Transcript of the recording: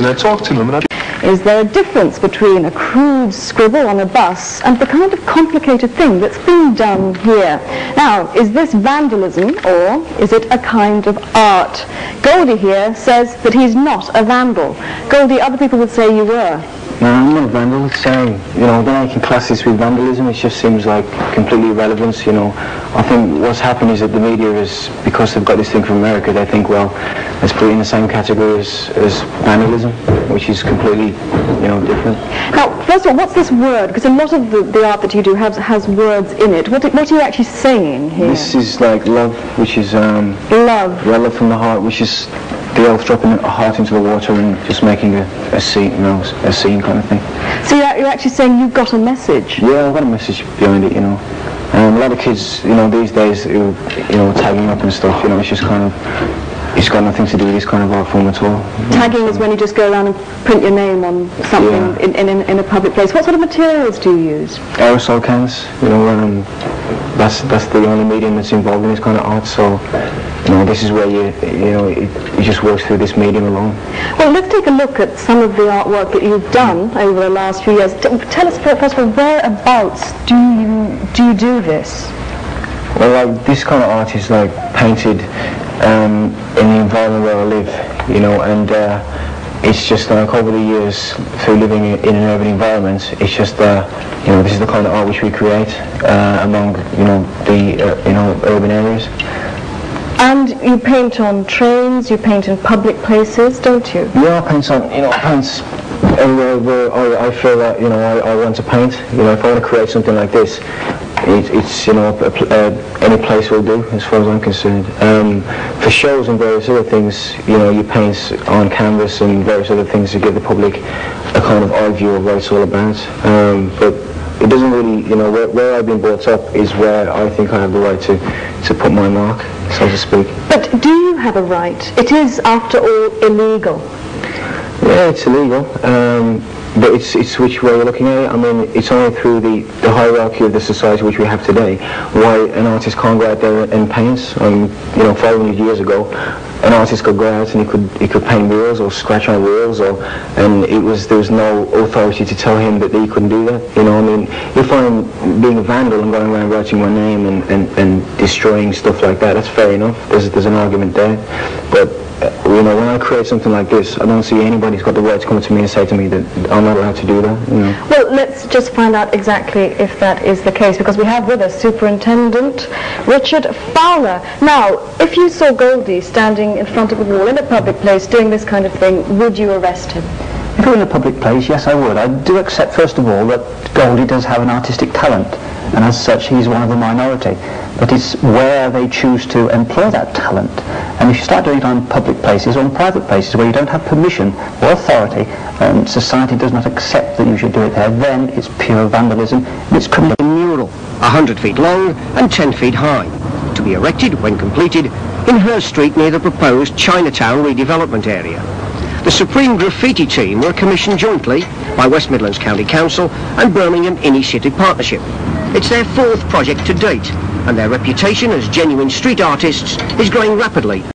and I talked to them. And Is there a difference between a crude scribble on a bus and the kind of complicated thing that's being done here? Now, is this vandalism or is it a kind of art? Goldie here says that he's not a vandal. Goldie, other people would say you were. No, I'm not a vandal. It's, they're making classes with vandalism. It just seems like completely irrelevant, I think what's happened is that the media is, because they've got this thing from America, they think, well, let's put it in the same category as vandalism, which is completely, different. Now, first of all, what's this word? Because a lot of the art that you do has words in it. What are you actually saying here? This is like love, which is... love. Yeah, love from the heart, which is the elf dropping a heart into the water and just making a scene, a scene kind of thing. So you're actually saying you've got a message? Yeah, I've got a message behind it, a lot of kids, these days, tagging up and stuff, it's just kind of, it's got nothing to do with this kind of art form at all. Tagging is when you just go around and print your name on something in a public place. What sort of materials do you use? Aerosol cans, that's the only medium that's involved in this kind of art, so this is where it just works through this medium alone. Well, let's take a look at some of the artwork that you've done over the last few years. Tell us first of all, whereabouts do you do this? Well, this kind of art is painted in the environment where I live, and it's just over the years through living in an urban environment, it's just this is the kind of art which we create among the urban areas. And you paint on trains, you paint in public places, don't you? Yeah, I paint on, I paint everywhere where I feel that, I want to paint. If I want to create something like this, it's any place will do, as far as I'm concerned. For shows and various other things, you paint on canvas and various other things to give the public a kind of eye view of what it's all about. But it doesn't really, where I've been brought up is where I think I have the right to put my mark, so to speak. But do you have a right? It is, after all, illegal. Yeah, it's illegal. But it's which way you're looking at it. I mean, it's only through the hierarchy of the society which we have today why an artist can't go out there and paint. 500 years ago, an artist could go out and he could paint murals or scratch on walls, and there was no authority to tell him that he couldn't do that. If I'm being a vandal and going around writing my name and destroying stuff like that, that's fair enough. There's an argument there, but. When I create something like this, I don't see anybody's got the right to come to me and say to me that I'm not allowed to do that. Well, let's just find out exactly if that is the case, because we have with us Superintendent Richard Fowler. Now, if you saw Goldie standing in front of a wall in a public place doing this kind of thing, would you arrest him? If we're in a public place, yes, I would. I do accept, first of all, that Goldie does have an artistic talent, and as such, he's one of the minority. But it's where they choose to employ that talent. And if you start doing it on public places or on private places where you don't have permission or authority, and society does not accept that you should do it there, then it's pure vandalism, and it's criminal. A mural, 100 feet long and 10 feet high, to be erected, when completed, in Hurst Street near the proposed Chinatown redevelopment area. The Supreme Graffiti team were commissioned jointly by West Midlands County Council and Birmingham Inner City Partnership. It's their 4th project to date, and their reputation as genuine street artists is growing rapidly.